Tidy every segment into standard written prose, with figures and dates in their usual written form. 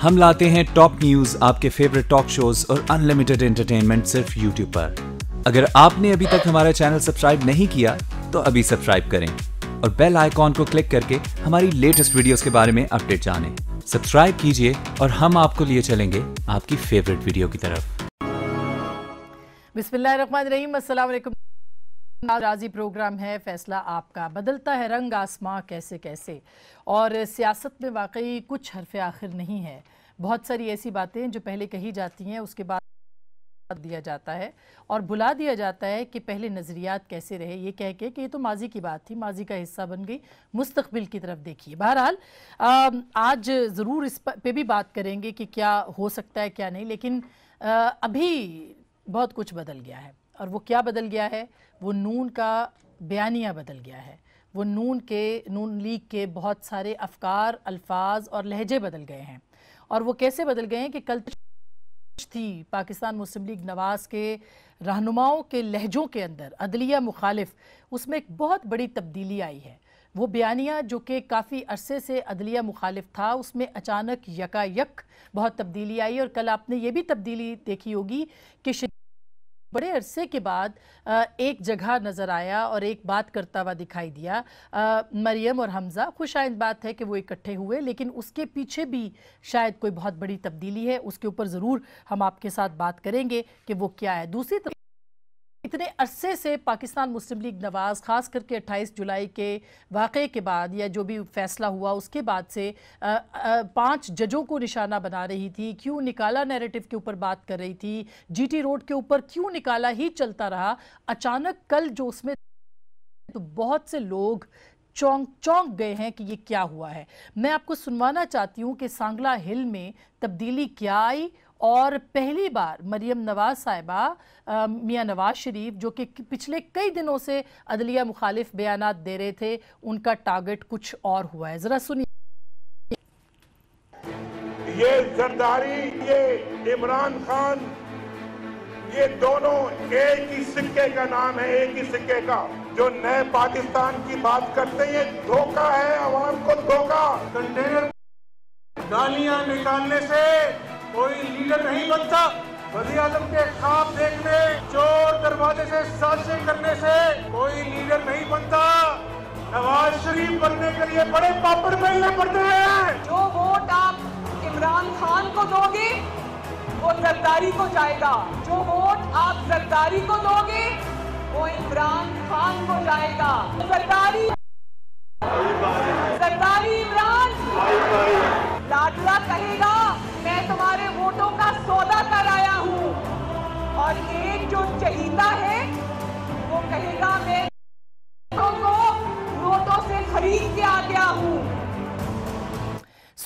हम लाते हैं top news, आपके फेवरेट टॉक शोज और अनलिमिटेड एंटरटेनमेंट सिर्फ यूट्यूब पर। अगर आपने अभी तक हमारा चैनल सब्सक्राइब नहीं किया तो अभी सब्सक्राइब करें और बेल आइकॉन को क्लिक करके हमारी लेटेस्ट वीडियोस के बारे में अपडेट जानें। सब्सक्राइब कीजिए और हम आपको लिए चलेंगे आपकी फेवरेट वीडियो की तरफ। बिस्मिल्लाहिर्रहमानिर्रहीम, अस्सलाम वालेकुम। राजी प्रोग्राम है फैसला आपका। बदलता है रंग आसमां कैसे कैसे, और सियासत में वाकई कुछ हरफ आखिर नहीं है। बहुत सारी ऐसी बातें जो पहले कही जाती हैं उसके बाद दिया जाता है और भुला दिया जाता है कि पहले नज़रियात कैसे रहे, ये कह के कि ये तो माजी की बात थी, माजी का हिस्सा बन गई, मुस्तकबिल की तरफ देखिए। बहरहाल आज ज़रूर इस पे भी बात करेंगे कि क्या हो सकता है क्या नहीं, लेकिन अभी बहुत कुछ बदल गया है। और वो क्या बदल गया है? वो नून का बयानिया बदल गया है। वो नून लीग के बहुत सारे अफकार, अल्फाज और लहजे बदल गए हैं। और वो कैसे बदल गए हैं कि कल थी पाकिस्तान मुस्लिम लीग नवाज़ के रहनुमाओं के लहजों के अंदर अदलिया मुखालिफ, उसमें एक बहुत बड़ी तब्दीली आई है। वो बयानिया जो कि काफ़ी अरसे से अदलिया मुखालिफ था, उसमें अचानक यकायक बहुत तब्दीली आई। और कल आपने ये भी तब्दीली देखी होगी कि बड़े अरसे के बाद एक जगह नज़र आया और एक बात करता हुआ दिखाई दिया। मरियम और हमज़ा, खुशाइंद बात है कि वो इकट्ठे हुए, लेकिन उसके पीछे भी शायद कोई बहुत बड़ी तब्दीली है। उसके ऊपर ज़रूर हम आपके साथ बात करेंगे कि वो क्या है। दूसरी तरफ इतने अरसे से पाकिस्तान मुस्लिम लीग नवाज़, ख़ास करके 28 जुलाई के वाक़े के बाद या जो भी फ़ैसला हुआ उसके बाद से 5 जजों को निशाना बना रही थी। क्यों निकाला नैरेटिव के ऊपर बात कर रही थी, जीटी रोड के ऊपर क्यों निकाला ही चलता रहा। अचानक कल जो उसमें तो बहुत से लोग चौंक गए हैं कि ये क्या हुआ है। मैं आपको सुनवाना चाहती हूँ कि सांगला हिल में तब्दीली क्या आई। और पहली बार मरियम नवाज साहिबा, मियां नवाज शरीफ, जो कि पिछले कई दिनों से अदलिया मुखालिफ बयानात दे रहे थे, उनका टारगेट कुछ और हुआ है। जरा सुनिए। ये जरदारी, ये इमरान खान, ये दोनों एक ही सिक्के का नाम है, एक ही सिक्के का। जो नए पाकिस्तान की बात करते हैं, धोखा है अवाम को, धोखा। कंटेनर गालियां निकालने से कोई लीडर नहीं बनता। वज़ीर आज़म के ख्वाब देखने, चोर दरवाजे से साजिशें करने से कोई लीडर नहीं बनता। नवाज शरीफ बनने के लिए बड़े पापड़ बेलने पड़ते हैं। जो वोट आप इमरान खान को दोगे वो जरदारी को जाएगा, जो वोट आप जरदारी को दोगे वो इमरान खान को जाएगा। जरदारी इमरान लाडला कहेगा मैं तुम्हारे वोटों का सौदा कर आया हूं, और एक जो चहीता है वो कहेगा मैं को वोटों से खरीद के आ गया हूं।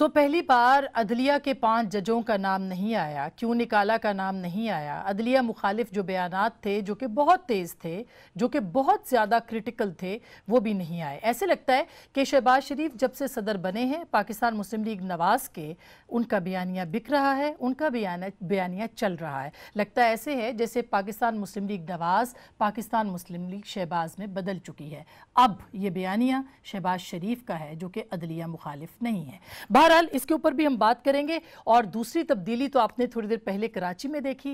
पहली बार अदलिया के 5 जजों का नाम नहीं आया, क्यों निकाला का नाम नहीं आया। अदलिया मुखालिफ जो बयानात थे, जो कि बहुत तेज़ थे, जो कि बहुत ज़्यादा क्रिटिकल थे, वो भी नहीं आए। ऐसे लगता है कि शहबाज शरीफ जब से सदर बने हैं पाकिस्तान मुस्लिम लीग नवाज़ के, उनका बयानिया बिक रहा है, उनका बयानिया चल रहा है। लगता है ऐसे है जैसे पाकिस्तान मुस्लिम लीग नवाज़ पाकिस्तान मुस्लिम लीग शहबाज में बदल चुकी है। अब ये बयानिया शहबाज शरीफ का है जो कि अदलिया मुखालिफ नहीं है। बहरहाल इसके ऊपर भी हम बात करेंगे। और दूसरी तब्दीली तो आपने थोड़ी देर पहले कराची में देखी,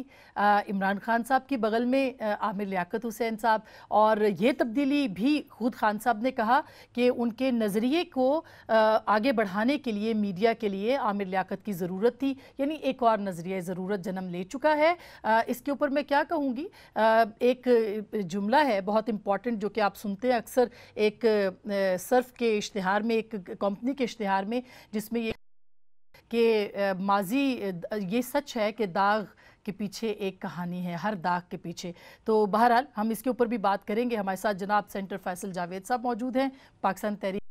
इमरान खान साहब की बगल में आमिर लियाकत हुसैन साहब। और ये तब्दीली भी खुद खान साहब ने कहा कि उनके नज़रिए को आगे बढ़ाने के लिए, मीडिया के लिए आमिर लियाकत की ज़रूरत थी। यानी एक और नज़रिया ज़रूरत जन्म ले चुका है। इसके ऊपर मैं क्या कहूँगी, एक जुमला है बहुत इम्पॉर्टेंट जो कि आप सुनते हैं अक्सर एक सर्फ के इश्तिहार में, एक कंपनी के इश्तिहार में, जिसमें ये कि माजी, ये सच है कि दाग के पीछे एक कहानी है, हर दाग के पीछे। तो बहरहाल हम इसके ऊपर भी बात करेंगे। हमारे साथ जनाब सेंटर फैसल जावेद साहब मौजूद हैं, पाकिस्तान तहरीक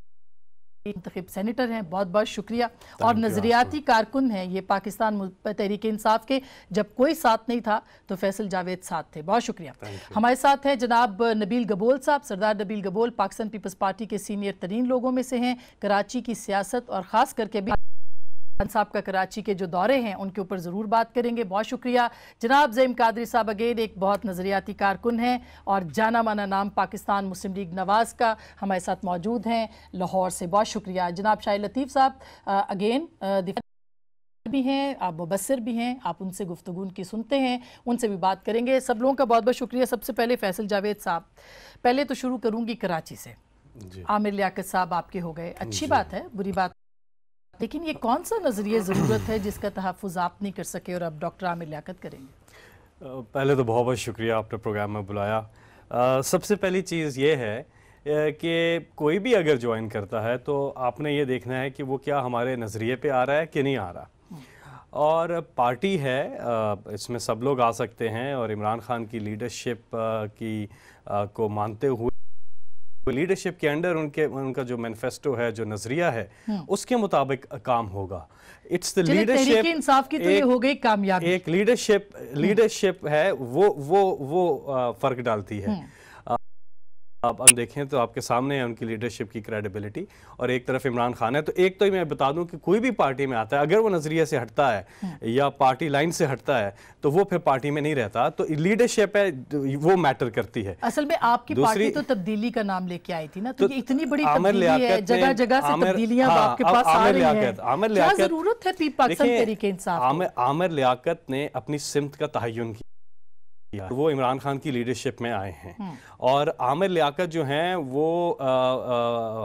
मुंतखब सेनेटर हैं, बहुत बहुत शुक्रिया। और नज़रियाती कारकुन हैं ये पाकिस्तान तहरीक इंसाफ के, जब कोई साथ नहीं था तो फैसल जावेद साथ थे, बहुत शुक्रिया। हमारे साथ हैं जनाब नबील गबोल साहब, सरदार नबील गबोल पाकिस्तान पीपल्स पार्टी के सीनियर तरीन लोगों में से हैं। कराची की सियासत और ख़ास करके भी साहब का कराची के जो दौरे हैं उनके ऊपर ज़रूर बात करेंगे, बहुत शुक्रिया। जनाब ज़ईम कादरी साहब अगेन एक बहुत नज़रियाती कारकुन हैं और जाना माना नाम पाकिस्तान मुस्लिम लीग नवाज़ का, हमारे साथ मौजूद हैं लाहौर से, बहुत शुक्रिया। जनाब शाह लतीफ़ साहब अगेन भी हैं, आप मुबस्सिर भी हैं, आप उनसे गुफ्तगू उनकी सुनते हैं, उनसे भी बात करेंगे। सब लोगों का बहुत बहुत शुक्रिया। सबसे पहले फैसल जावेद साहब, पहले तो शुरू करूंगी कराची से। आमिर लियाकत साहब आपके हो गए, अच्छी बात है, बुरी बात, लेकिन ये कौन सा नजरिया ज़रूरत है जिसका तहफ़्फ़ुज़ आप नहीं कर सके और अब डॉक्टर आमिर लियाकत करेंगे? पहले तो बहुत बहुत शुक्रिया, आपने प्रोग्राम में बुलाया। सबसे पहली चीज़ ये है कि कोई भी अगर ज्वाइन करता है तो आपने ये देखना है कि वो क्या हमारे नज़रिए पे आ रहा है कि नहीं आ रहा। और पार्टी है, इसमें सब लोग आ सकते हैं और इमरान खान की लीडरशिप को मानते हुए लीडरशिप के अंडर उनका जो मैनिफेस्टो है, जो नजरिया है, उसके मुताबिक काम होगा। इट्स द लीडरशिप, इंसाफ की तो ये हो गई कामयाबी। एक लीडरशिप है, वो फर्क डालती है। आप हम देखें तो आपके सामने है उनकी लीडरशिप की क्रेडिबिलिटी, और एक तरफ इमरान खान है। तो एक तो मैं बता दूं कि कोई भी पार्टी में आता है, अगर वो नजरिए से हटता है या पार्टी लाइन से हटता है तो वो फिर पार्टी में नहीं रहता। तो लीडरशिप है वो मैटर करती है। असल में आपकी पार्टी तो तब्दीली का नाम लेके आई थी ना, तो ये इतनी बड़ी तब्दीली है, जगह जगह से तब्दीलियां आपके पास आ रही हैं। क्या जरूरत है पाकिस्तान तहरीक इंसाफ? आमिर लियाकत ने अपनी सिमत का तयन किया, वो इमरान खान की लीडरशिप में आए हैं। और आमिर लियाकत जो हैं वो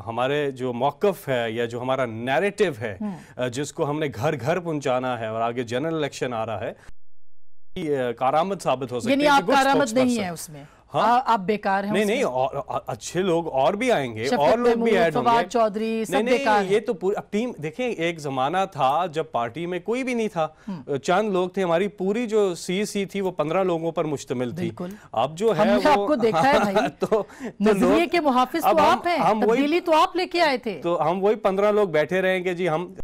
हमारे जो मौक़िफ़ है या जो हमारा नैरेटिव है, जिसको हमने घर घर पहुंचाना है, और आगे जनरल इलेक्शन आ रहा है, कारामद साबित हो सकती है। आप कारामद नहीं है उसमें, हाँ? आप बेकार हैं। नहीं, और अच्छे लोग और भी आएंगे, और लोग भी ऐड होंगे। चौधरी सब बेकार ये तो पूरी अब टीम देखें। एक जमाना था जब पार्टी में कोई भी नहीं था, चंद लोग थे। हमारी पूरी जो सीसी थी वो 15 लोगों पर मुश्तमिल थी। अब जो है वो आपको देखा है भाई, तो नजरिए के मुहाफिज तो आप हैं, तब्दीली तो आप लेके आए थे। तो हम वही 15 लोग बैठे रहेंगे जी, हम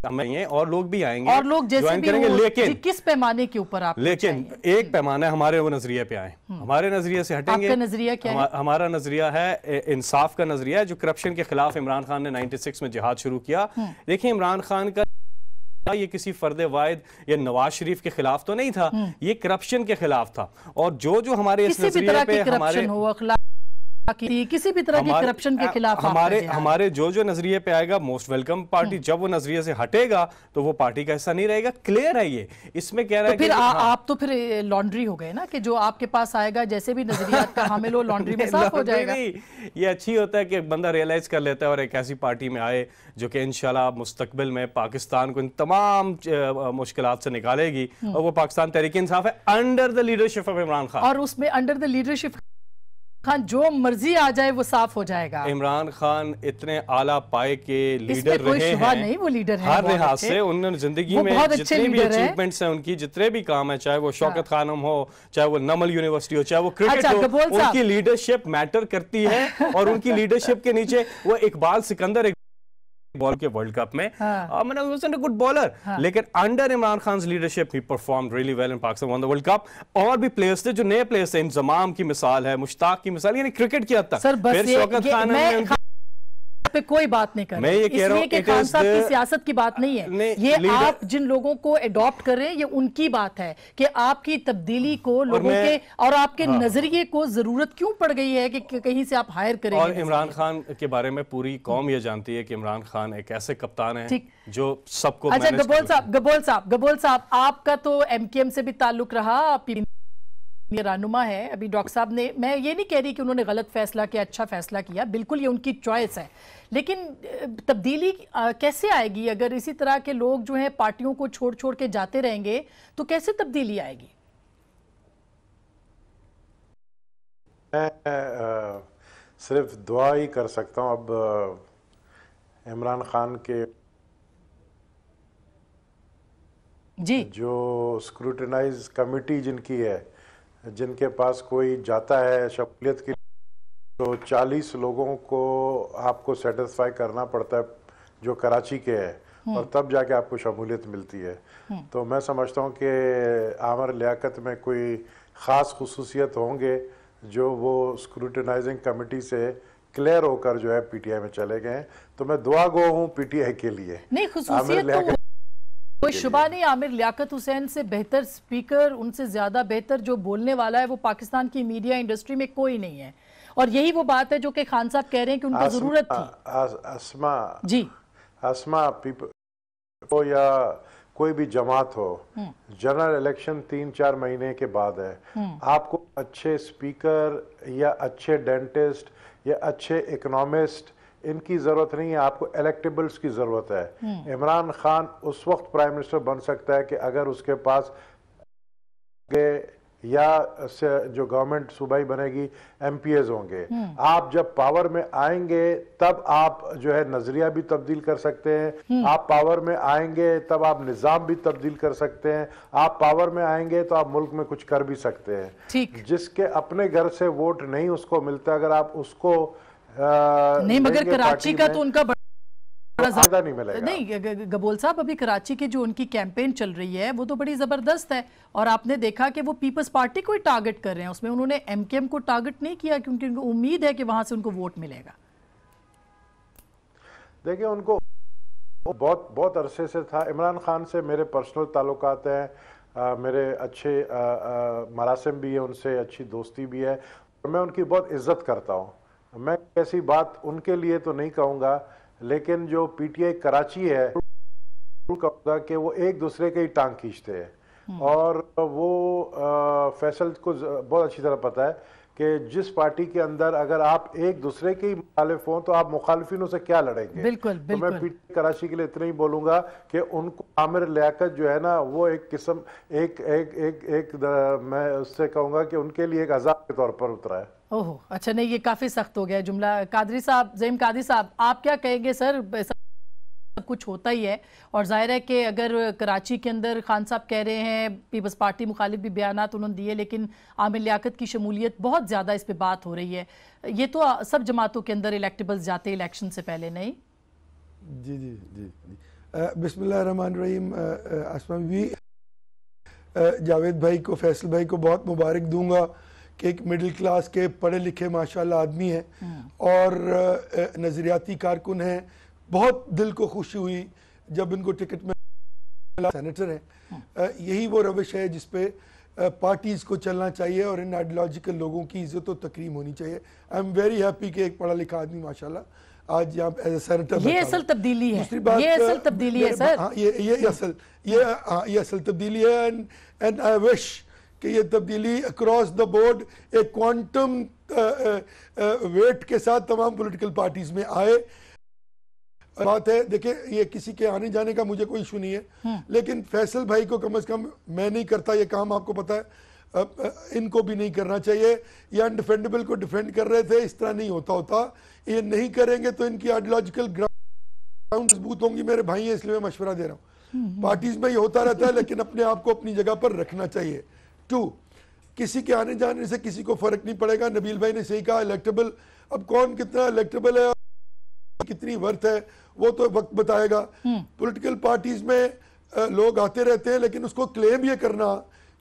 और लोग भी आएंगे और लोग जैसे भी करेंगे, लेकिन किस पैमाने के ऊपर आप, लेकिन एक पैमाना है हमारे वो नजरिए पे आए, हमारे नजरिए से हटेंगे। आपका नजरिया क्या है? हमारा नजरिया है इंसाफ का नजरिया है, जो करप्शन के खिलाफ इमरान खान ने 96 में जिहाद शुरू किया। देखिए, इमरान खान का ये किसी फर्द वाहिद या नवाज शरीफ के खिलाफ तो नहीं था, ये करप्शन के खिलाफ था। और जो हमारे इस नजरिए पे हमारे किसी भी तरह के करप्शन के खिलाफ हमारे जो नजरिए पे आएगा, मोस्ट वेलकम पार्टी। जब वो नजरिए से हटेगा तो वो पार्टी का हिस्सा नहीं रहेगा। क्लियर है ये, इसमें कह रहा है। फिर आप तो फिर लॉन्ड्री हो गए ना, कि जो आपके पास आएगा जैसे भी नजरियात का हामिल हो, लॉन्ड्री में साफ हो जाएगा। ये अच्छी होता है कि बंदा रियलाइज कर लेता है और एक ऐसी पार्टी में आए जो कि इंशाल्लाह मुस्तकबिल में पाकिस्तान को इन तमाम मुश्किलात से निकालेगी। और वो पाकिस्तान तहरीक इंसाफ है, under the leadership of Imran Khan. और उसमें अंडर द लीडरशिप खान जो मर्जी आ जाए वो साफ हो जाएगा। इमरान खान इतने आला पाए के लीडर रहे हैं, नहीं वो लीडर है हर लिहाज से। उन्होंने जिंदगी में जितने भी अचीवमेंट्स हैं उनकी, जितने भी काम है, चाहे वो शौकत खानम हो, चाहे वो नमल यूनिवर्सिटी हो, चाहे वो क्रिकेट हो, उनकी लीडरशिप मैटर करती है। और उनकी लीडरशिप के नीचे वो इकबाल सिकंदर बॉल के वर्ल्ड कप में, मैंने वाज़ अ गुड बॉलर, लेकिन under Imran Khan leadership he performed really well in Pakistan one the world cup. और भी प्लेयर्स थे जो नए प्लेयर्स थे, इंजमाम की मिसाल है, मुश्ताक की मिसाल, यानी क्रिकेट की हद तक। फिर शौकत खान पे कोई बात नहीं कर रहा, मैं ये कह रहा हूं कि खान साहब की सियासत की बात नहीं है, ये आप जिन लोगों को अडॉप्ट कर रहे हैं ये उनकी बात है कि आपकी तब्दीली को लोगों के और आपके नजरिए को जरूरत क्यों पड़ गई है कि कहीं से आप हायर करेंगे। और इमरान खान के बारे में पूरी कौम ये जानती है कि इमरान खान एक ऐसे कप्तान है जो सबको। अच्छा, गबोल साहब आपका तो MKM से भी ताल्लुक रहा, आप रहनुमा है। अभी डॉक्टर साहब ने, मैं ये नहीं कह रही कि उन्होंने गलत फैसला किया, अच्छा फैसला किया, बिल्कुल ये उनकी चॉइस है, लेकिन तब्दीली कैसे आएगी अगर इसी तरह के लोग जो हैं पार्टियों को छोड़ छोड़ के जाते रहेंगे, तो कैसे तब्दीली आएगी? मैं सिर्फ दुआ ही कर सकता हूं। अब इमरान खान के जी जो स्क्रूटिनाइज कमेटी जिनकी है, जिनके पास कोई जाता है शमूलियत की, तो 40 लोगों को आपको सेटिस्फाई करना पड़ता है जो कराची के हैं, और तब जाके आपको शमूलियत मिलती है। तो मैं समझता हूँ कि आमिर लियाकत में कोई ख़ास खुसूसियत होंगे जो वो स्क्रूटिनाइजिंग कमेटी से क्लियर होकर जो है PTI में चले गए। तो मैं दुआ गो हूँ PTI के लिए। नहीं, खुसूसियत कोई शुबा नहीं, आमिर लियाकत हुसैन से बेहतर स्पीकर, उनसे ज्यादा बेहतर जो बोलने वाला है वो पाकिस्तान की मीडिया इंडस्ट्री में कोई नहीं है। और यही वो बात है जो कि खान साहब कह रहे हैं कि उनको जरूरत थी। अस्मा पीपल या कोई भी जमात हो, जनरल इलेक्शन 3-4 महीने के बाद है। आपको अच्छे स्पीकर या अच्छे डेंटिस्ट या अच्छे इकोनॉमिस्ट इनकी जरूरत नहीं है, आपको इलेक्टेबल्स की जरूरत है। इमरान खान उस वक्त प्राइम मिनिस्टर बन सकता है कि अगर उसके पास या जो गवर्नमेंट सूबाई बनेगी एमपीएस होंगे। आप जब पावर में आएंगे तब आप जो है नजरिया भी तब्दील कर सकते हैं। आप पावर में आएंगे तब आप निजाम भी तब्दील कर सकते हैं। आप पावर में आएंगे तो आप मुल्क में कुछ कर भी सकते हैं। जिसके अपने घर से वोट नहीं उसको मिलता, अगर आप उसको नहीं, मगर कराची का तो उनका ज्यादा नहीं मिलेगा। नहीं गबोल साहब, अभी कराची की जो उनकी कैंपेन चल रही है वो तो बड़ी जबरदस्त है, और आपने देखा कि वो पीपल्स पार्टी को ही टारगेट कर रहे हैं। उसमें उन्होंने एमकेएम को टारगेट नहीं किया क्योंकि उनको उम्मीद है कि वहां से उनको वोट मिलेगा। देखिए, उनको बहुत अरसे से था। इमरान खान से मेरे पर्सनल ताल्लुकात हैं, मेरे अच्छे मरासिम भी है उनसे, अच्छी दोस्ती भी है, और मैं उनकी बहुत इज्जत करता हूँ। मैं ऐसी बात उनके लिए तो नहीं कहूँगा, लेकिन जो पीटीआई कराची है कहूँगा कि वो एक दूसरे के ही टांग खींचते हैं, और वो फैसल को बहुत अच्छी तरह पता है कि जिस पार्टी के अंदर अगर आप एक दूसरे के ही मुखालिफ हों तो आप मुखालिफिनों से क्या लड़ेंगे। बिल्कुल, तो मैं पीटीआई कराची के लिए इतना ही बोलूँगा कि उनको आमिर लियाकत जो है ना, वो एक किस्म मैं उससे कहूँगा कि उनके लिए एक अजाब के तौर पर उतरा है। ओह अच्छा, नहीं ये काफी सख्त हो गया जुमला। कादरी साहब, ज़हीम कादरी साहब, आप क्या कहेंगे? सर सब कुछ होता ही है, और जाहिर है कि अगर कराची के अंदर खान साहब कह रहे हैं, पीपल्स पार्टी मुखालिफ भी बयानात उन्होंने दिए, लेकिन आमिर लियाकत की शमूलियत बहुत ज़्यादा इस पे बात हो रही है। ये तो सब जमातों के अंदर इलेक्टेबल्स जाते इलेक्शन से पहले, नहीं? जी जी जी जी। बिस्मिल्लाहिर्रहमानिर्रहीम। आसमान भी जावेद भाई को, फैसल भाई को बहुत मुबारक दूंगा कि एक मिडिल क्लास के पढ़े लिखे माशाल्लाह आदमी है और नज़रियाती कारकुन है। बहुत दिल को खुशी हुई जब इनको टिकट में सेनेटर है। यही वो रविश है जिसपे पार्टीज़ को चलना चाहिए और इन आइडियोलॉजिकल लोगों की इज्जत और तकरीम होनी चाहिए। आई एम वेरी हैप्पी कि एक पढ़ा लिखा आदमी माशाल्लाह आज यहाँ एज ए सेनेटर। ये असल तब्दीली है। दूसरी बात, ये असल तब्दीली है सर। ये असल तब्दीली है, एंड आई विश कि ये तब्दीली अक्रॉस द बोर्ड एक क्वांटम वेट के साथ तमाम पॉलिटिकल पार्टीज में आए। बात है, देखिए, ये किसी के आने जाने का मुझे कोई इशू नहीं है, लेकिन फैसल भाई को कम से कम, मैं नहीं करता ये काम, आपको पता है, इनको भी नहीं करना चाहिए। ये अनडिफेंडेबल को डिफेंड कर रहे थे, इस तरह नहीं होता। ये नहीं करेंगे तो इनकी आइडियोलॉजिकल ग्राउंड मजबूत होंगी। मेरे भाई है, इसलिए मैं मशवरा दे रहा हूँ। पार्टीज में ये होता रहता है, लेकिन अपने आप को अपनी जगह पर रखना चाहिए। 2, किसी के आने जाने से किसी को फर्क नहीं पड़ेगा। नबील भाई ने सही कहा, इलेक्टेबल, अब कौन कितना इलेक्टेबल है, कितनी वर्थ है, वो तो वक्त बताएगा। पॉलिटिकल पार्टीज में लोग आते रहते हैं, लेकिन उसको क्लेम ये करना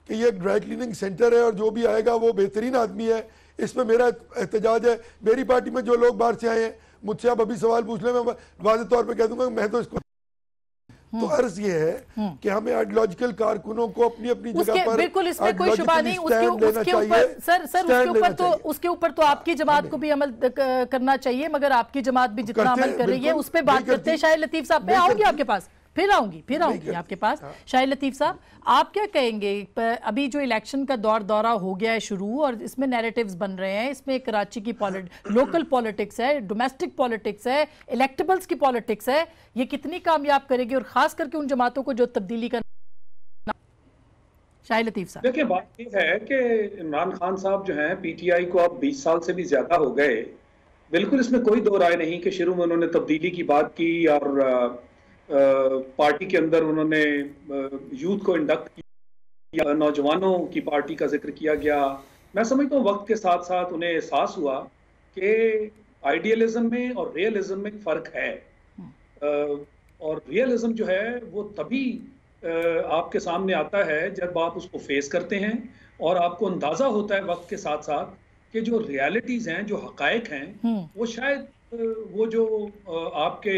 कि ये ड्राई क्लीनिंग सेंटर है और जो भी आएगा वो बेहतरीन आदमी है, इसमें मेरा एहतजाज है। मेरी पार्टी में जो लोग बाहर से आए हैं, मुझसे आप अभी सवाल पूछ लें, मैं वाज़ेह तौर पे कह दूंगा मैं तो इसको। तो अर्ज ये है कि हमें आइडियोलॉजिकल कारकुनों को अपनी अपनी जगह पर, बिल्कुल इसमें कोई शुबा नहीं, उसके ऊपर सर उसके ऊपर तो आपकी जमात को भी अमल करना चाहिए, मगर आपकी जमात भी जितना अमल कर रही है उस पर बात करते हैं। शाहिद लतीफ साहब, मैं आऊंगी आपके पास, फिर आऊंगी आपके पास। शाहिद लतीफ साहब, आप क्या कहेंगे? अभी जो इलेक्शन का दौरा हो गया है शुरू, और इसमें नैरेटिव्स बन रहे हैं, इसमें कराची की लोकल पॉलिटिक्स है, डोमेस्टिक पॉलिटिक्स है, इलेक्टेबल्स की पॉलिटिक्स है, ये कितनी कामयाब करेगी, और खास करके उन जमातों को जो तब्दीली का। शाहिद लतीफ साहब, देखिए, बात ये है कि इमरान खान साहब जो हैं, पीटीआई को अब 20 साल से भी ज्यादा हो गए। बिल्कुल इसमें कोई दो राय नहीं कि शुरू में उन्होंने तब्दीली की बात की और पार्टी के अंदर उन्होंने यूथ को इंडक्ट किया, नौजवानों की पार्टी का जिक्र किया गया। मैं समझता हूँ वक्त के साथ साथ उन्हें एहसास हुआ कि आइडियलिज्म में और रियलिज्म में फ़र्क है, और रियलिज्म जो है वो तभी आपके सामने आता है जब आप उसको फेस करते हैं और आपको अंदाज़ा होता है वक्त के साथ साथ कि जो रियलिटीज़ हैं, जो हक़ाइक़ हैं, वो शायद वो जो आपके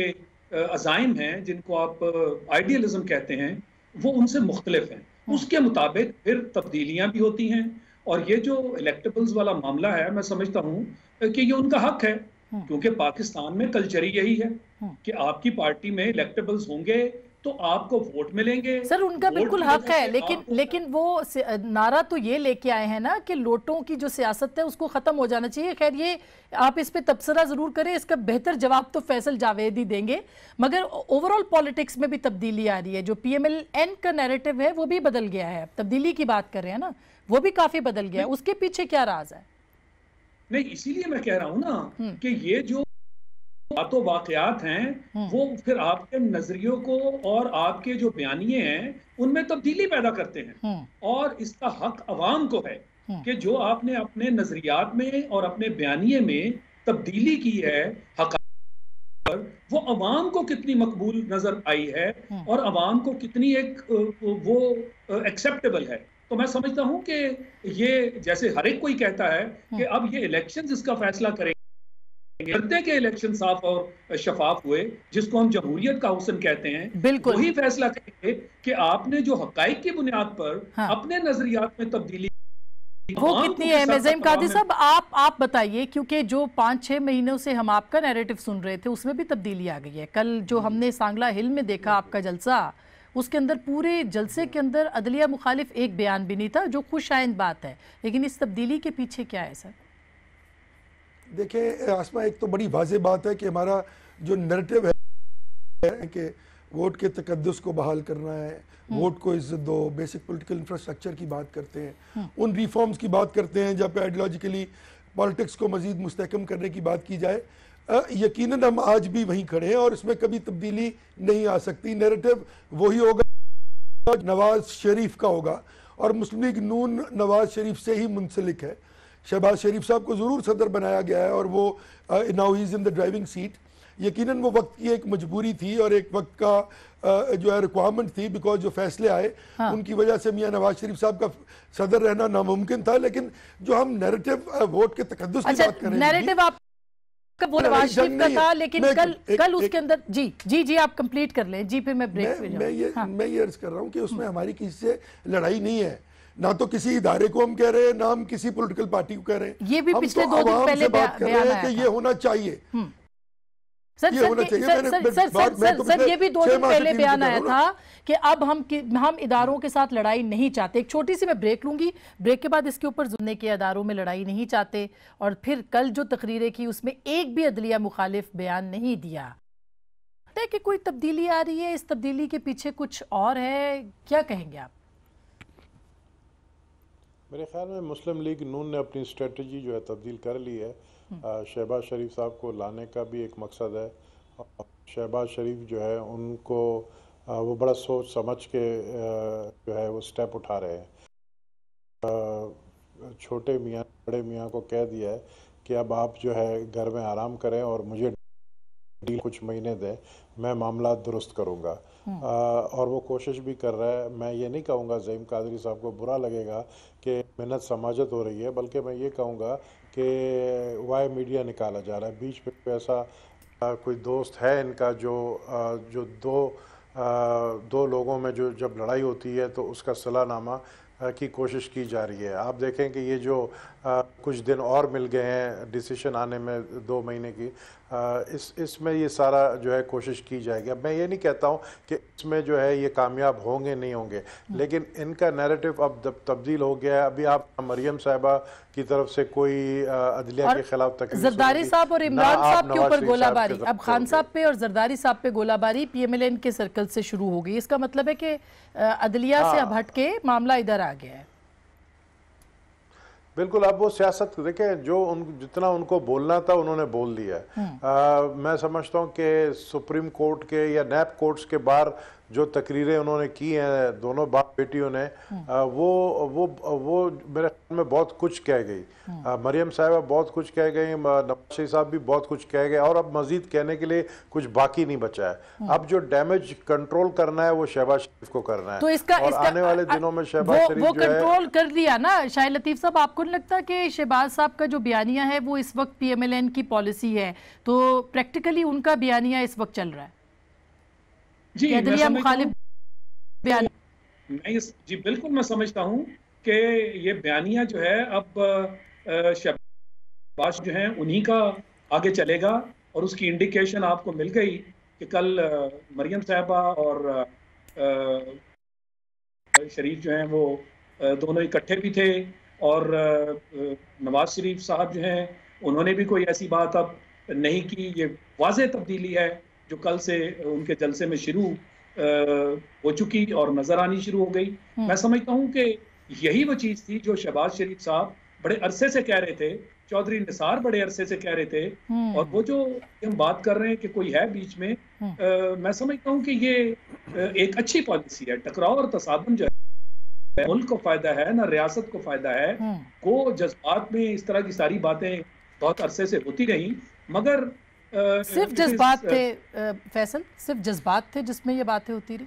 अज़ाइम हैं, जिनको आप आइडियलिज्म कहते हैं, वो उनसे मुख्तलिफ हैं। उसके मुताबिक फिर तब्दीलियां भी होती हैं, और ये जो इलेक्टेबल्स वाला मामला है, मैं समझता हूँ कि ये उनका हक है, क्योंकि पाकिस्तान में कल्चर ही यही है कि आपकी पार्टी में इलेक्टेबल्स होंगे तो आपको वोट मिलेंगे। सर उनका बिल्कुल हक है, लेकिन वो नारा तो ये लेके आए हैं ना कि नोटों की जो सियासत है उसको खत्म हो जाना चाहिए। खैर ये आप इस पे तबसरा जरूर करें, इसका बेहतर जवाब तो फैसल जावेद ही देंगे। मगर ओवरऑल पॉलिटिक्स में भी तब्दीली आ रही है, जो PMLN का नैरेटिव है वो भी बदल गया है। तब्दीली की बात कर रहे हैं ना, वो भी काफी बदल गया है, उसके पीछे क्या राज है? नहीं, इसीलिए मैं कह रहा हूं ना कि ये जो बातों वाकयात हैं वो फिर आपके नजरियों को और आपके जो बयानिए हैं उनमें तब्दीली पैदा करते हैं। और इसका हक अवाम को है कि जो आपने अपने नजरियात में और अपने बयानिए में तब्दीली की है, हक वो अवाम को कितनी मकबूल नजर आई है और अवाम को कितनी वो एक्सेप्टेबल है। तो मैं समझता हूं कि ये जैसे हर एक कोई कहता है कि अब ये इलेक्शंस इसका फैसला करेंगे। करते के इलेक्शन साफ और शफाफ हुए, जिसको हम जमहूरियत का हुस्न कहते हैं, वही फैसला करेंगे कि आपने जो हकाइक की बुनियाद पर अपने नजरियात में तब्दीली वो कितनी है। नज़ीम कादरी साहब आप बताइए, क्योंकि जो 5-6 महीनों से हम आपका नैरेटिव सुन रहे थे उसमें भी तब्दीली आ गई है। कल जो हमने सांगला हिल में देखा आपका जलसा, उसके अंदर पूरे जलसे के अंदर अदलिया मुखालिफ एक बयान भी नहीं था, जो खुशाइंद बात है। लेकिन इस तब्दीली के पीछे क्या है सर? देखिए आसमा, एक तो बड़ी वाज़ेह बात है कि हमारा जो नैरेटिव है कि वोट के तकद्दुस को बहाल करना है, वोट को इज्जत दो, बेसिक पॉलिटिकल इंफ्रास्ट्रक्चर की बात करते हैं, उन रिफॉर्म्स की बात करते हैं जहाँ पे आइडियोलॉजिकली पॉलिटिक्स को मजीद मुस्तहकम करने की बात की जाए। यकीनन हम आज भी वहीं खड़े हैं और इसमें कभी तब्दीली नहीं आ सकती। नैरेटिव वही होगा, नवाज शरीफ का होगा, और मुस्लिम लीग नून नवाज शरीफ से ही मुंसलिक है। शहबाज शरीफ साहब को ज़रूर सदर बनाया गया है और वो now he is in the driving seat. यकीनन वो वक्त की एक मजबूरी थी और एक वक्त का जो है रिक्वायरमेंट थी, बिकॉज जो फैसले आए उनकी वजह से मियां नवाज शरीफ साहब का सदर रहना नामुमकिन था। लेकिन जो हम नैरेटिव वोट के तकद्दुस की बात करें, नैरेटिव आपका वो नवाज शरीफ का था, लेकिन कल उसके अंदर जी आप कंप्लीट कर लें जी, फिर मैं ब्रेक पे जाऊं। मैं ये अर्ज कर रहा हूँ कि उसमें हमारी किसी से लड़ाई नहीं है, ना तो किसी इदारे को हम कह रहे हैं, ना हम किसी पॉलिटिकल पार्टी को कह रहे हैं। ये भी पिछले 2 दिन पहले बात कर रहे हैं कि ये होना चाहिए। सर ये भी 2 दिन पहले बयान आया था कि अब हम इदारों के साथ लड़ाई नहीं चाहते। एक छोटी सी मैं ब्रेक लूंगी, ब्रेक के बाद इसके ऊपर जुड़ने के इदारों में लड़ाई नहीं चाहते। और फिर कल जो तकरीरें की उसमें एक भी अदलिया मुखालिफ बयान नहीं दिया। कि कोई तब्दीली आ रही है, इस तब्दीली के पीछे कुछ और है, क्या कहेंगे आप? मेरे ख्याल में मुस्लिम लीग नून ने अपनी स्ट्रेटजी जो है तब्दील कर ली है। शहबाज शरीफ साहब को लाने का भी एक मकसद है। शहबाज शरीफ जो है उनको वो बड़ा सोच समझ के जो है वो स्टेप उठा रहे हैं। छोटे मियाँ बड़े मियाँ को कह दिया है कि अब आप जो है घर में आराम करें और मुझे डील कुछ महीने दें, मैं मामला दुरुस्त करूँगा। और वो कोशिश भी कर रहा है। मैं ये नहीं कहूँगा ज़ईम कादरी साहब को बुरा लगेगा कि मेहनत समाजत हो रही है, बल्कि मैं ये कहूँगा कि वाई मीडिया निकाला जा रहा है। बीच में ऐसा कोई दोस्त है इनका जो दो लोगों में जो जब लड़ाई होती है तो उसका सलाहनामा की कोशिश की जा रही है। आप देखें कि ये जो कुछ दिन और मिल गए हैं डिसीजन आने में 2 महीने की, इसमें ये सारा जो है कोशिश की जाएगी। अब मैं ये नहीं कहता हूँ कि इसमें जो है ये कामयाब होंगे नहीं होंगे, लेकिन इनका नैरेटिव अब तब्दील हो गया है। अभी आप मरियम साहिबा की तरफ से कोई अदलिया के खिलाफ तकरीर, जरदारी साहब और इमरान साहब के ऊपर गोलाबारी, अब खान साहब पे और जरदारी साहब पे गोलाबारी PMLN के सर्कल से शुरू हो गई। इसका मतलब है कि अदलिया से अब हट के मामला इधर आ गया है। बिल्कुल। अब वो सियासत देखें, जितना उनको बोलना था उन्होंने बोल दिया है। मैं समझता हूँ कि सुप्रीम कोर्ट के या नैब कोर्ट्स के बाहर जो तकरीरें उन्होंने की हैं दोनों बाप बेटियों ने, वो मेरे ख्याल में बहुत कुछ कह गई। मरियम साहिबा बहुत कुछ कह गई, नवाज शरीफ साहब भी बहुत कुछ कह गए, और अब मजीद कहने के लिए कुछ बाकी नहीं बचा है। अब जो डैमेज कंट्रोल करना है वो शहबाज शरीफ को करना है। तो इसका आने वाले दिनों में शहबाज शरीफ वो कंट्रोल कर लिया ना शाहिद लतीफ साहब। आपको नहीं लगता कि शहबाज साहब का जो बयानिया है वो इस वक्त PMLN की पॉलिसी है, तो प्रैक्टिकली उनका बयानिया इस वक्त चल रहा है? जी बिल्कुल मैं समझता हूँ कि ये बयानिया जो है अब शहबाज जो है उन्हीं का आगे चलेगा। और उसकी इंडिकेशन आपको मिल गई कि कल मरियम साहिबा और शरीफ जो हैं वो दोनों इकट्ठे भी थे, और नवाज शरीफ साहब जो हैं उन्होंने भी कोई ऐसी बात अब नहीं की। ये वाज़ेह तब्दीली है जो कल से उनके जलसे में शुरू हो चुकी और नजर आनी शुरू हो गई। मैं समझता हूँ कि यही वो चीज़ थी जो शहबाज शरीफ साहब बड़े अरसे से कह रहे थे, चौधरी निसार बड़े अरसे से कह रहे थे, और वो जो हम बात कर रहे हैं कि कोई है बीच में, मैं समझता हूँ कि ये एक अच्छी पॉलिसी है। टकराव और तसादम जो है मुल्क को फायदा है ना रियासत को फायदा है। वो जज्बात में इस तरह की सारी बातें बहुत अरसे से होती रही, मगर सिर्फ जज्बात थे फैसल, सिर्फ जज्बात थे जिसमें ये बातें होती रही।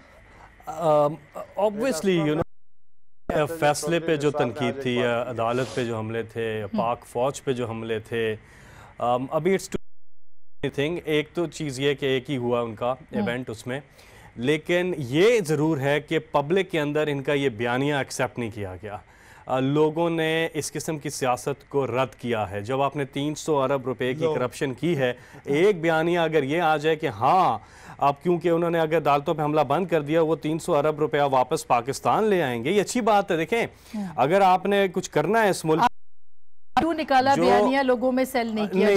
ऑब्वियसली यू नो फैसले पे जो तनकीद थी, अदालत पे जो हमले थे, पाक फौज पे जो हमले थे, अभी इट्स टू थिंग। एक तो चीज़ ये कि एक ही हुआ उनका इवेंट उसमें, लेकिन ये ज़रूर है कि पब्लिक के अंदर इनका ये बयानिया एक्सेप्ट नहीं किया गया। लोगों ने इस किस्म की सियासत को रद्द किया है। जब आपने 300 अरब रुपए की करप्शन की है, एक बयानिया अगर ये आ जाए कि हाँ अब क्योंकि उन्होंने अगर अदालतों पे हमला बंद कर दिया, वो 300 अरब रुपया वापस पाकिस्तान ले आएंगे, ये अच्छी बात है। देखें, अगर आपने कुछ करना है इस मुल्क क्यों निकाला बयानिया, लोगों में सेल नहीं किया,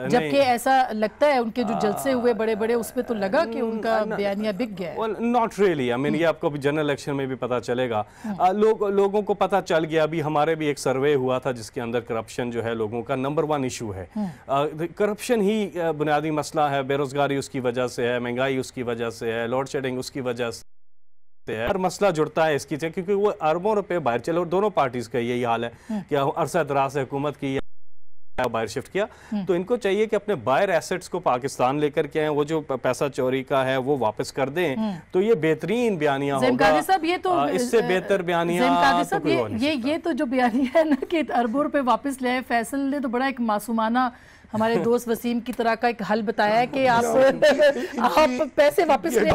जबकि ऐसा लगता है उनके जो जलसे हुए बड़े बड़े उसमें तो लगा कि उनका बयानिया बिक गया है। नॉट रियली, आई मीन ये आपको भी जनरल इलेक्शन में भी पता चलेगा। लोगों को पता चल गया। अभी हमारे भी एक सर्वे हुआ था जिसके अंदर करप्शन जो है लोगों का नंबर 1 इशू है। करप्शन ही बुनियादी मसला है। बेरोजगारी उसकी वजह से है, महंगाई उसकी वजह से है, लोड शेडिंग उसकी वजह से है। हर मसला जुड़ता है इसकी, क्योंकि वो अरबों रुपए बाहर चले, और दोनों पार्टीज का यही हाल है कि अरसा दराज से हुकूमत की बाहर शिफ्ट किया, तो इनको चाहिए कि अपने बाहर एसेट्स को पाकिस्तान लेकर के आए, वो जो पैसा चोरी का है वो वापस कर दें। तो ये बेहतरीन बयानिया होगा। ये तो इससे बेहतर बयानिया ये तो जो बयानिया है ना कि अरबों रुपए वापस ले आए, फैसल ने तो बड़ा एक मासूमाना हमारे दोस्त वसीम की तरह का एक हल बताया है कि आप पैसे वापस ले।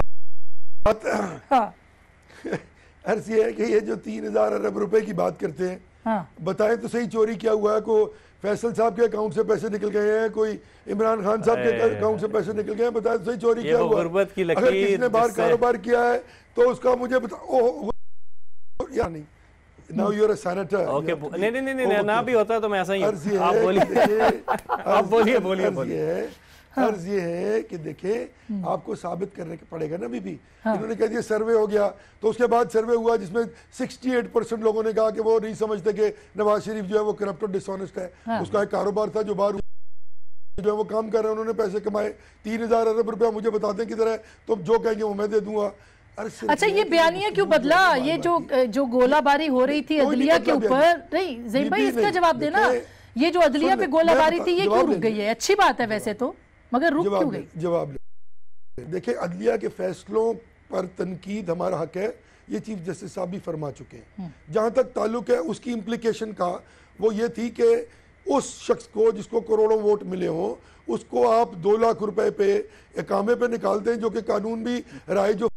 अर्ज ये है कि ये जो 3000 अरब रुपए की बात करते हैं, बताएं तो सही चोरी क्या हुआ है। को फैसल साहब के अकाउंट से पैसे निकल गए हैं, कोई इमरान खान साहब के अकाउंट से पैसे निकल गए हैं, बताएं तो सही चोरी क्या हुआ। अगर किसने बाहर कारोबार किया है तो उसका मुझे बताओ या नहीं। Now you are a senator. Okay, नहीं ना भी होता तो मैं ऐसा ही। आप बोलिए। अर्ज ये है कि देखें, आपको साबित करने के पड़ेगा ना बीबी। इन्होंने कह दिया सर्वे हो गया, तो उसके बाद सर्वे हुआ जिसमें 68% लोगों ने कहा कि वो नहीं समझते कि नवाज शरीफ जो है वो करप्ट और डिसऑनेस्ट है। उसका एक कारोबार था जो बाहर जो है वो काम कर रहे हैं, उन्होंने पैसे कमाए। 3000 अरब रुपया मुझे बताते हैं किधर है, तो जो कहेंगे वो मैं दे दूंगा। अच्छा, ये बयानिया क्यों बदला? ये जो गोलाबारी हो रही थी अदलिया के ऊपर, नहीं ज़हीम भाई इसका जवाब देना। ये जो अदलिया पे गोलाबारी थी ये क्यों रुक गई है? अच्छी बात है वैसे तो, मगर रुक क्यों गई? जवाब ले। देखिए, अदलिया के फैसलों पर तनकीद हमारा हक है, ये चीफ जस्टिस साहब भी फरमा चुके हैं। जहां तक ताल्लुक है उसकी इम्प्लीकेशन का, वो ये थी कि उस शख्स को जिसको करोड़ों वोट मिले हों, उसको आप 2 लाख रुपए पे इकामे पे निकालते हैं, जो कि कानून भी राय जो,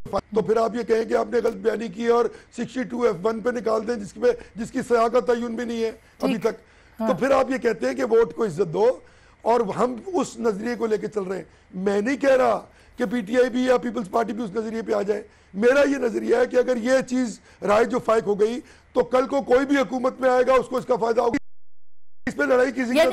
तो फिर आप ये कहें कि आपने गलत बयानी की, और 62F1 पे निकालते हैं जिसकी सजा का तयन भी नहीं है अभी तक। तो फिर आप ये कहते हैं कि वोट को इज्जत दो, और हम उस नजरिए को लेकर चल रहे हैं। मैं नहीं कह रहा कि पीटीआई भी या पीपल्स पार्टी भी उस नजरिए पे आ जाए। मेरा ये नजरिया है कि अगर ये चीज राय जो फाइक हो गई, तो कल को कोई भी हुकूमत में आएगा उसको इसका फायदा होगा। इस पे लड़ाई किसी का